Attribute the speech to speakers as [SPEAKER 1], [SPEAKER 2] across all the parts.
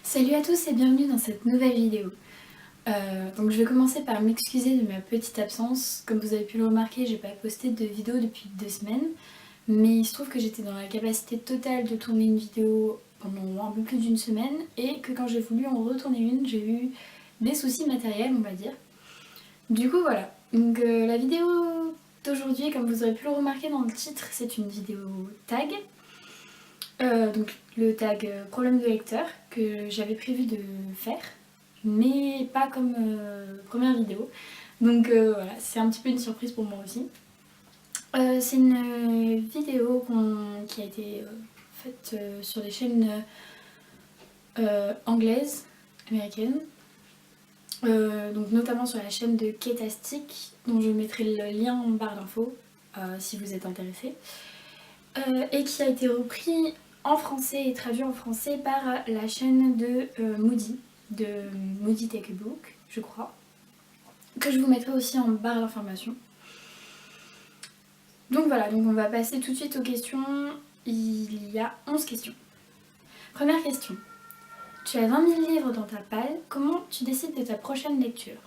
[SPEAKER 1] Salut à tous et bienvenue dans cette nouvelle vidéo. Donc je vais commencer par m'excuser de ma petite absence. Comme vous avez pu le remarquer, j'ai pas posté de vidéo depuis 2 semaines. Mais il se trouve que j'étais dans la capacité totale de tourner une vidéo pendant un peu plus d'une semaine. Et que quand j'ai voulu en retourner une, j'ai eu des soucis matériels, on va dire. Du coup voilà. Donc la vidéo d'aujourd'hui, comme vous aurez pu le remarquer dans le titre, c'est une vidéo tag. Donc le tag problème de lecteur que j'avais prévu de faire, mais pas comme première vidéo. Donc voilà, c'est un petit peu une surprise pour moi aussi. C'est une vidéo qui a été faite sur des chaînes anglaises, américaines. Donc notamment sur la chaîne de Ketastic, dont je mettrai le lien en barre d'infos si vous êtes intéressé. Et qui a été repris en français et traduit en français par la chaîne de Moody Take a Book, je crois, que je vous mettrai aussi en barre d'information. Donc voilà, donc on va passer tout de suite aux questions. Il y a 11 questions. Première question. Tu as 20 000 livres dans ta palle, comment tu décides de ta prochaine lecture?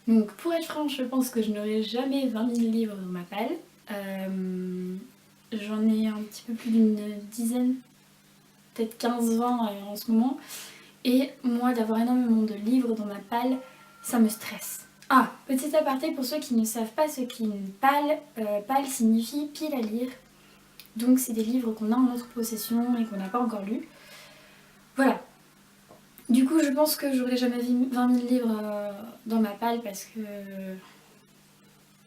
[SPEAKER 1] Donc pour être franche, je pense que je n'aurai jamais 20 000 livres dans ma palle. J'en ai un petit peu plus d'une dizaine, peut-être 15-20 en ce moment. Et moi, d'avoir énormément de livres dans ma palle, ça me stresse. Ah, petit aparté pour ceux qui ne savent pas ce qu'est une palle. Palle signifie pile à lire. Donc c'est des livres qu'on a en notre possession et qu'on n'a pas encore lus. Voilà. Du coup, je pense que j'aurai jamais 20 000 livres dans ma palle parce que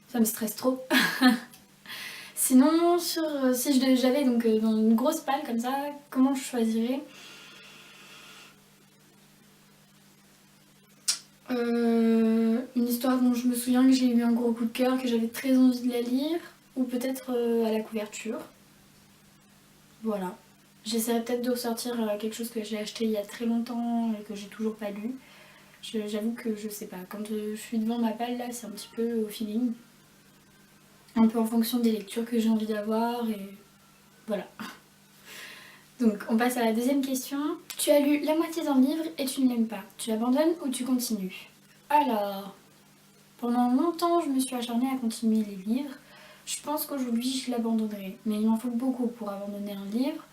[SPEAKER 1] ça me stresse trop. Sinon, si j'avais donc dans une grosse palle comme ça, comment je choisirais? Une histoire dont je me souviens que j'ai eu un gros coup de cœur, que j'avais très envie de la lire, ou peut-être à la couverture. Voilà. J'essaierai peut-être de ressortir quelque chose que j'ai acheté il y a très longtemps et que j'ai toujours pas lu. J'avoue que je sais pas, quand je suis devant ma palle là, c'est un petit peu au feeling. Un peu en fonction des lectures que j'ai envie d'avoir et voilà. Donc on passe à la deuxième question. Tu as lu la moitié d'un livre et tu ne l'aimes pas. Tu abandonnes ou tu continues? Alors, pendant longtemps je me suis acharnée à continuer les livres. Je pense qu'aujourd'hui je l'abandonnerai. Mais il m'en faut beaucoup pour abandonner un livre.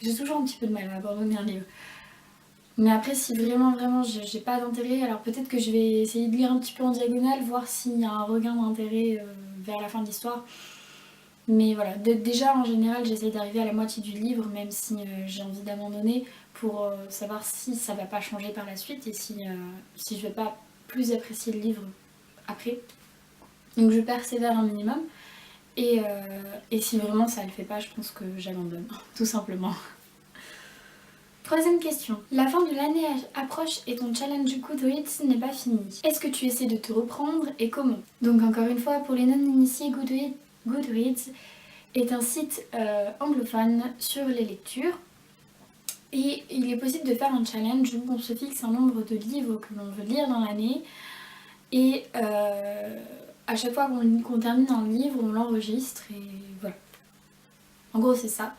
[SPEAKER 1] J'ai toujours un petit peu de mal à abandonner un livre. Mais après, si vraiment j'ai pas d'intérêt, alors peut-être que je vais essayer de lire un petit peu en diagonale, voir s'il y a un regain d'intérêt vers la fin de l'histoire. Mais voilà, déjà en général, j'essaye d'arriver à la moitié du livre, même si j'ai envie d'abandonner, pour savoir si ça va pas changer par la suite et si je vais pas plus apprécier le livre après. Donc je persévère un minimum. Et si vraiment ça le fait pas, je pense que j'abandonne, tout simplement. Troisième question. La fin de l'année approche et ton challenge Goodreads n'est pas fini. Est-ce que tu essaies de te reprendre et comment? Donc encore une fois, pour les non-initiés, Goodreads est un site anglophone sur les lectures. Et il est possible de faire un challenge où on se fixe un nombre de livres que l'on veut lire dans l'année. Et à chaque fois qu'on termine un livre, on l'enregistre et voilà. En gros, c'est ça.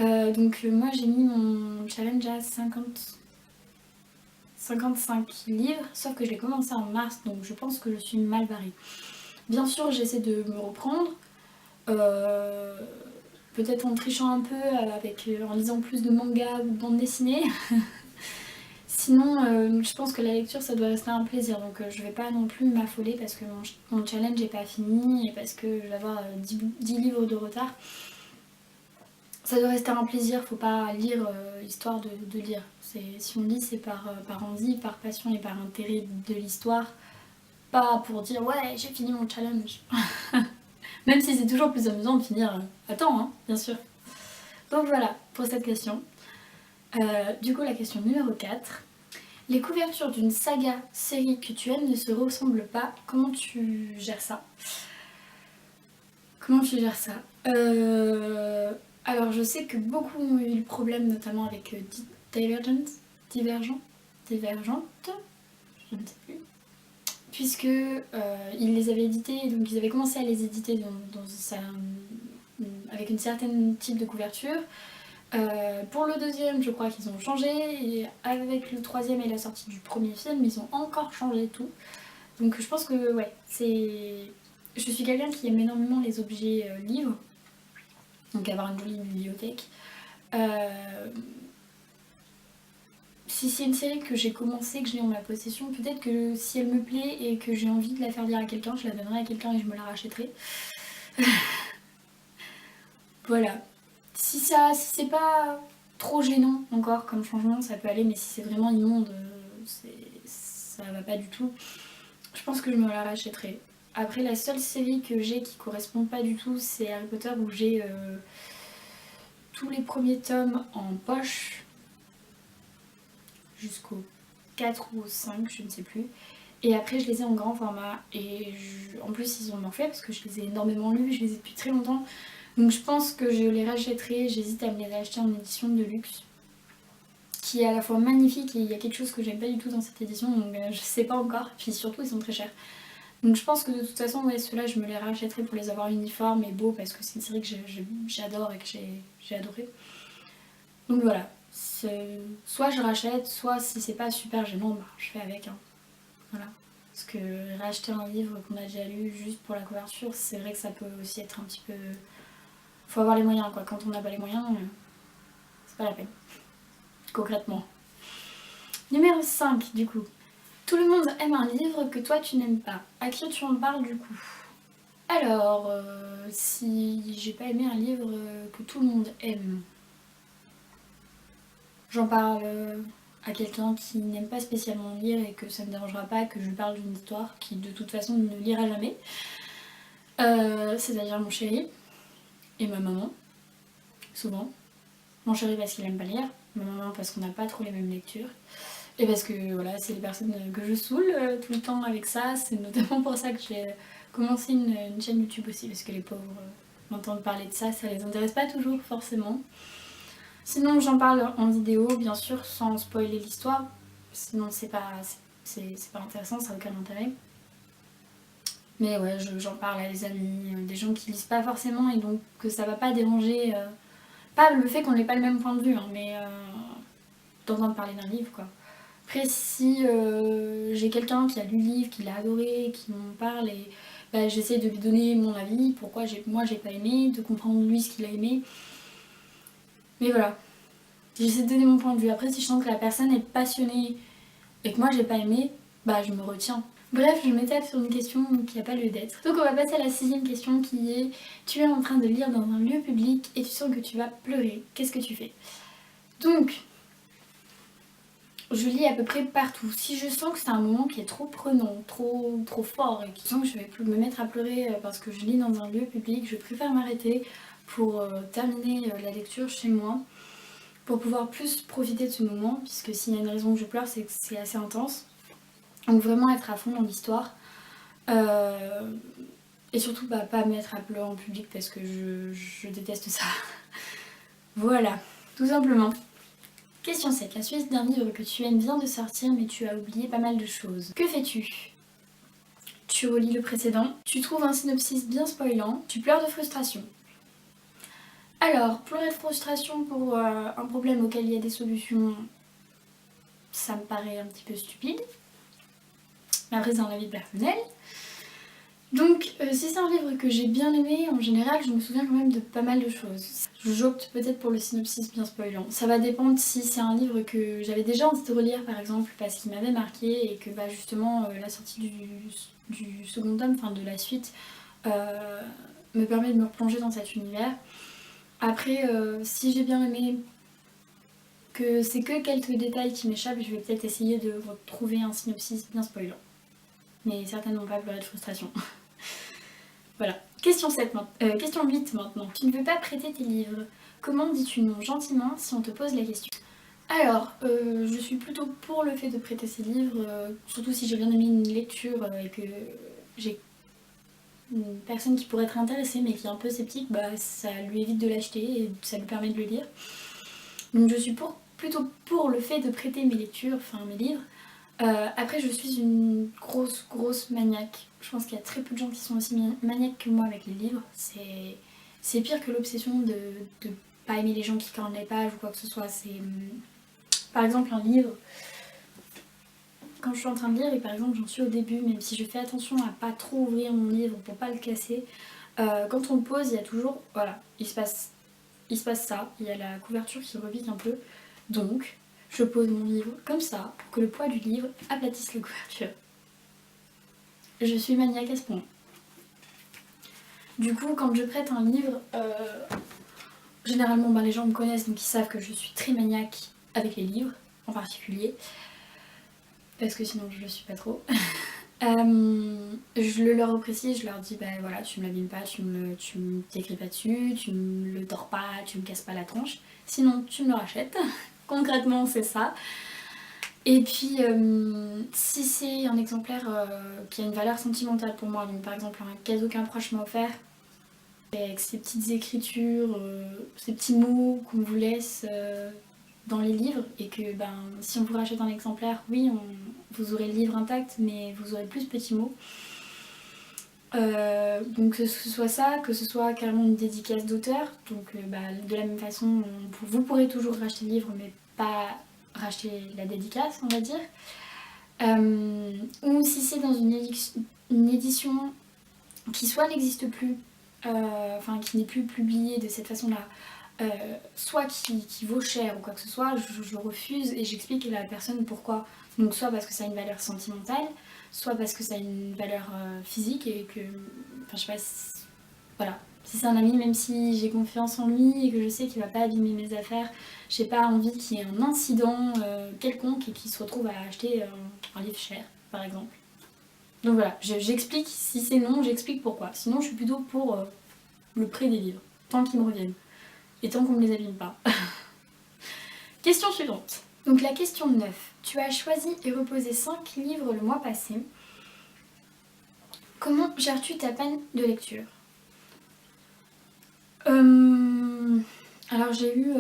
[SPEAKER 1] Donc moi j'ai mis mon challenge à 55 livres, sauf que je l'ai commencé en mars, donc je pense que je suis mal barrée. Bien sûr, j'essaie de me reprendre, peut-être en trichant un peu, en lisant plus de mangas ou de bandes dessinées. Sinon, je pense que la lecture, ça doit rester un plaisir, donc je vais pas non plus m'affoler parce que mon challenge n'est pas fini et parce que je vais avoir 10 livres de retard. Ça doit rester un plaisir, faut pas lire histoire de lire. Si on lit, c'est par envie, par passion et par intérêt de l'histoire. Pas pour dire ouais, j'ai fini mon challenge. Même si c'est toujours plus amusant de finir à temps, hein, bien sûr. Donc voilà pour cette question. Du coup, la question numéro 4. Les couvertures d'une saga, série que tu aimes ne se ressemblent pas. Comment tu gères ça? Comment tu gères ça? Alors je sais que beaucoup ont eu le problème notamment avec Divergente, je ne sais plus, puisque ils les avaient édités, donc ils avaient commencé à les éditer dans avec une certaine type de couverture. Pour le deuxième, je crois qu'ils ont changé, et avec le troisième et la sortie du premier film, ils ont encore changé tout. Donc je pense que ouais, je suis quelqu'un qui aime énormément les objets livres, donc avoir une jolie bibliothèque. Si c'est une série que j'ai commencé, que j'ai en ma possession, peut-être que si elle me plaît et que j'ai envie de la faire lire à quelqu'un, je la donnerai à quelqu'un et je me la rachèterai. Voilà. Si c'est pas trop gênant encore comme changement, ça peut aller, mais si c'est vraiment immonde, ça va pas du tout, je pense que je me la rachèterai. Après, la seule série que j'ai qui correspond pas du tout, c'est Harry Potter, où j'ai tous les premiers tomes en poche, jusqu'au 4 ou au 5, je ne sais plus. Et après, je les ai en grand format. Et en plus, ils ont morflé parce que je les ai énormément lus, je les ai depuis très longtemps. Donc je pense que je les rachèterai. J'hésite à me les acheter en édition de luxe, qui est à la fois magnifique et il y a quelque chose que j'aime pas du tout dans cette édition, donc je sais pas encore. Puis surtout, ils sont très chers. Donc je pense que de toute façon, ouais, ceux-là, je me les rachèterai pour les avoir uniformes et beaux, parce que c'est une série que j'adore et que j'ai adoré. Donc voilà. Soit je rachète, soit si c'est pas super gênant, bah, je fais avec. Hein. Voilà. Parce que racheter un livre qu'on a déjà lu juste pour la couverture, c'est vrai que ça peut aussi être un petit peu... Faut avoir les moyens quoi. Quand on n'a pas les moyens, c'est pas la peine. Concrètement. Numéro 5 du coup. Tout le monde aime un livre que toi tu n'aimes pas. À qui tu en parles du coup? Alors, si j'ai pas aimé un livre que tout le monde aime, j'en parle à quelqu'un qui n'aime pas spécialement lire et que ça ne dérangera pas que je lui parle d'une histoire qui de toute façon ne lira jamais. C'est-à-dire mon chéri et ma maman, souvent. Mon chéri parce qu'il aime pas lire, ma maman parce qu'on n'a pas trop les mêmes lectures. Et parce que voilà, c'est les personnes que je saoule tout le temps avec ça. C'est notamment pour ça que j'ai commencé une chaîne YouTube aussi, parce que les pauvres m'entendent parler de ça, ça les intéresse pas toujours forcément. Sinon j'en parle en vidéo, bien sûr, sans spoiler l'histoire. Sinon c'est pas intéressant, ça n'a aucun intérêt. Mais ouais, j'en parle à des amis, des gens qui lisent pas forcément et donc que ça va pas déranger. Pas le fait qu'on n'ait pas le même point de vue, hein, mais d'entendre parler d'un livre quoi. Après si j'ai quelqu'un qui a lu le livre, qui l'a adoré, qui m'en parle et bah, j'essaie de lui donner mon avis, pourquoi moi j'ai pas aimé, de comprendre lui ce qu'il a aimé. Mais voilà, j'essaie de donner mon point de vue. Après si je sens que la personne est passionnée et que moi j'ai pas aimé, bah je me retiens. Bref, je m'étape sur une question qui n'a pas lieu d'être. Donc on va passer à la 6ème question qui est: tu es en train de lire dans un lieu public et tu sens que tu vas pleurer, qu'est-ce que tu fais? Donc, je lis à peu près partout. Si je sens que c'est un moment qui est trop prenant, trop fort et que je sens que je vais me mettre à pleurer parce que je lis dans un lieu public, je préfère m'arrêter pour terminer la lecture chez moi, pour pouvoir plus profiter de ce moment, puisque s'il y a une raison que je pleure, c'est que c'est assez intense. Donc vraiment être à fond dans l'histoire. Et surtout bah, pas me mettre à pleurer en public parce que je déteste ça. Voilà, tout simplement. Question 7. La suite d'un livre que tu aimes vient de sortir mais tu as oublié pas mal de choses. Que fais-tu? Tu relis le précédent, tu trouves un synopsis bien spoilant, tu pleures de frustration. Alors, pleurer de frustration pour un problème auquel il y a des solutions, ça me paraît un petit peu stupide. Mais après c'est un avis personnel. Donc si c'est un livre que j'ai bien aimé, en général je me souviens quand même de pas mal de choses. J'opte peut-être pour le synopsis bien spoilant. Ça va dépendre si c'est un livre que j'avais déjà envie de relire par exemple parce qu'il m'avait marqué et que bah, justement la sortie du second tome, enfin de la suite, me permet de me replonger dans cet univers. Après si j'ai bien aimé, que c'est que quelques détails qui m'échappent, je vais peut-être essayer de retrouver un synopsis bien spoilant. Mais certainement pas pleurer de frustration. Voilà. Question 8 maintenant. Tu ne veux pas prêter tes livres. Comment dis-tu non gentiment si on te pose la question? Alors, je suis plutôt pour le fait de prêter ses livres, surtout si j'ai bien aimé une lecture et que j'ai une personne qui pourrait être intéressée mais qui est un peu sceptique, bah ça lui évite de l'acheter et ça lui permet de le lire. Donc je suis plutôt pour le fait de prêter mes lectures, enfin mes livres. Après je suis une grosse maniaque. Je pense qu'il y a très peu de gens qui sont aussi maniaques que moi avec les livres. c'est pire que l'obsession de pas aimer les gens qui cornent les pages ou quoi que ce soit. C'est par exemple un livre, quand je suis en train de lire et par exemple j'en suis au début, même si je fais attention à pas trop ouvrir mon livre pour pas le casser, quand on le pose il y a toujours, voilà, il se passe ça, il y a la couverture qui repique un peu, donc je pose mon livre comme ça pour que le poids du livre aplatisse la couverture. Je suis maniaque à ce point. Du coup, quand je prête un livre, généralement les gens me connaissent donc ils savent que je suis très maniaque avec les livres en particulier, parce que sinon je le suis pas trop. Je le leur précise, je leur dis voilà, tu me l'abîmes pas, tu t'écris pas dessus, tu me le tords pas, tu me casses pas la tronche, sinon tu me le rachètes. Concrètement c'est ça. Et puis si c'est un exemplaire qui a une valeur sentimentale pour moi, donc par exemple un cadeau qu'un proche m'a offert, avec ces petites écritures, ces petits mots qu'on vous laisse dans les livres, et que si on vous rachète un exemplaire, oui, vous aurez le livre intact, mais vous aurez plus de petits mots. Donc que ce soit ça, que ce soit carrément une dédicace d'auteur, donc de la même façon, vous pourrez toujours racheter le livre, mais pas racheter la dédicace, on va dire. Ou si c'est dans une édition qui soit n'existe plus, qui n'est plus publiée de cette façon-là, soit qui vaut cher ou quoi que ce soit, je refuse et j'explique à la personne pourquoi. Donc soit parce que ça a une valeur sentimentale, soit parce que ça a une valeur physique et que, je sais pas, voilà. Si c'est un ami, même si j'ai confiance en lui et que je sais qu'il va pas abîmer mes affaires, j'ai pas envie qu'il y ait un incident quelconque et qu'il se retrouve à acheter un livre cher, par exemple. Donc voilà, j'explique, si c'est non, j'explique pourquoi. Sinon je suis plutôt pour le prix des livres, tant qu'ils me reviennent. Et tant qu'on ne me les abîme pas. Question suivante. Donc la question 9. Tu as choisi et reposé 5 livres le mois passé. Comment gères-tu ta panne de lecture? Alors j'ai eu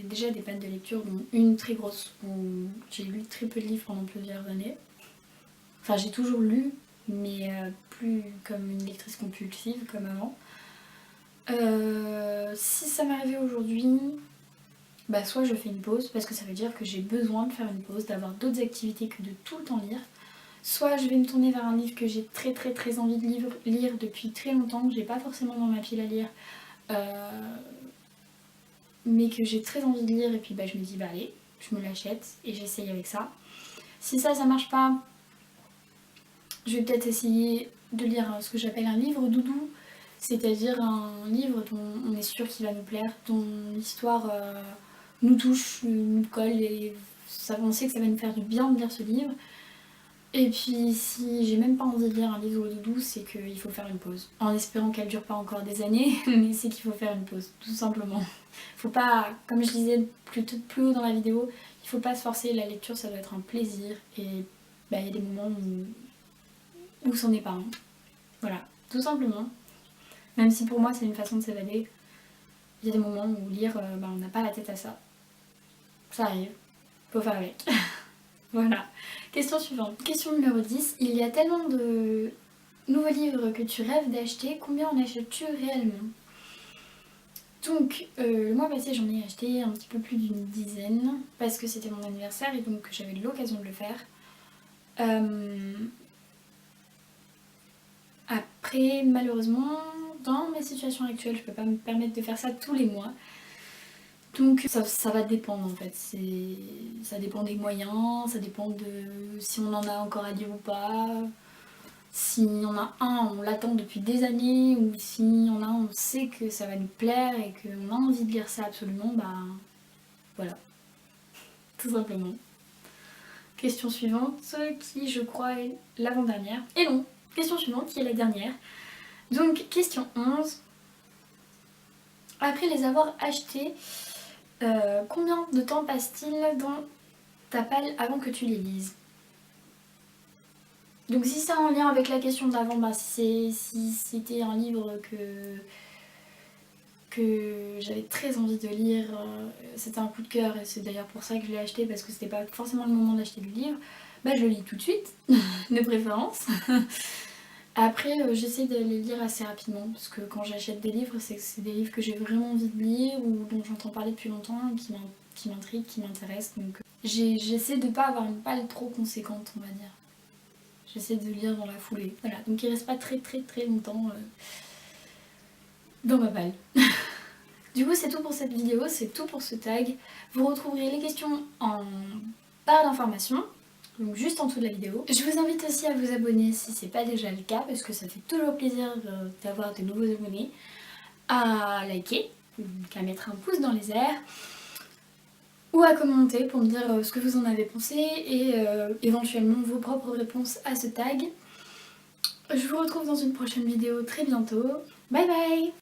[SPEAKER 1] déjà des pannes de lecture, dont une très grosse, où j'ai lu très peu de livres pendant plusieurs années. Enfin j'ai toujours lu, mais plus comme une lectrice compulsive comme avant. Si ça m'arrivait aujourd'hui, soit je fais une pause, parce que ça veut dire que j'ai besoin de faire une pause, d'avoir d'autres activités que de tout le temps lire. Soit je vais me tourner vers un livre que j'ai très très très envie de lire depuis très longtemps, que j'ai pas forcément dans ma pile à lire, mais que j'ai très envie de lire, et puis je me dis allez, je me l'achète et j'essaye avec ça. Si ça marche pas, je vais peut-être essayer de lire ce que j'appelle un livre doudou, c'est-à-dire un livre dont on est sûr qu'il va nous plaire, dont l'histoire nous touche, nous colle, et on sait que ça va nous faire du bien de lire ce livre. Et puis si j'ai même pas envie de lire un livre doudou, c'est qu'il faut faire une pause. En espérant qu'elle dure pas encore des années, mais c'est qu'il faut faire une pause, tout simplement. Faut pas, comme je disais plus haut dans la vidéo, il faut pas se forcer, la lecture ça doit être un plaisir, et il y a des moments où c'en est pas un. Voilà, tout simplement. Même si pour moi c'est une façon de s'évader, il y a des moments où lire, on n'a pas la tête à ça. Ça arrive, faut faire avec. Voilà. Question suivante. Question numéro 10. Il y a tellement de nouveaux livres que tu rêves d'acheter, combien en achètes-tu réellement? Donc le mois passé j'en ai acheté un petit peu plus d'une dizaine, parce que c'était mon anniversaire et donc j'avais l'occasion de le faire. Après malheureusement, dans ma situation actuelle, je peux pas me permettre de faire ça tous les mois. Donc ça va dépendre en fait, ça dépend des moyens, ça dépend de si on en a encore à lire ou pas. Si on a un, on l'attend depuis des années, ou si on a un, on sait que ça va nous plaire et qu'on a envie de lire ça absolument, voilà, tout simplement. Question suivante, qui je crois est l'avant-dernière. Et non, question suivante qui est la dernière. Donc question 11. Après les avoir achetés, combien de temps passe-t-il dans ta palle avant que tu les lises? Donc si c'est en lien avec la question d'avant, si c'était un livre que j'avais très envie de lire, c'était un coup de cœur, et c'est d'ailleurs pour ça que je l'ai acheté, parce que c'était pas forcément le moment d'acheter le livre, je le lis tout de suite, de préférence. Après j'essaie de les lire assez rapidement parce que quand j'achète des livres c'est que c'est des livres que j'ai vraiment envie de lire ou dont j'entends parler depuis longtemps, qui m'intriguent, qui m'intéressent. Donc j'essaie de pas avoir une palle trop conséquente on va dire. J'essaie de lire dans la foulée. Voilà, donc il reste pas très longtemps dans ma palle. Du coup c'est tout pour cette vidéo, c'est tout pour ce tag. Vous retrouverez les questions en barre d'informations, donc juste en dessous de la vidéo. Je vous invite aussi à vous abonner si c'est pas déjà le cas, parce que ça fait toujours plaisir d'avoir de nouveaux abonnés. À liker, donc à mettre un pouce dans les airs, ou à commenter pour me dire ce que vous en avez pensé et éventuellement vos propres réponses à ce tag. Je vous retrouve dans une prochaine vidéo très bientôt. Bye bye!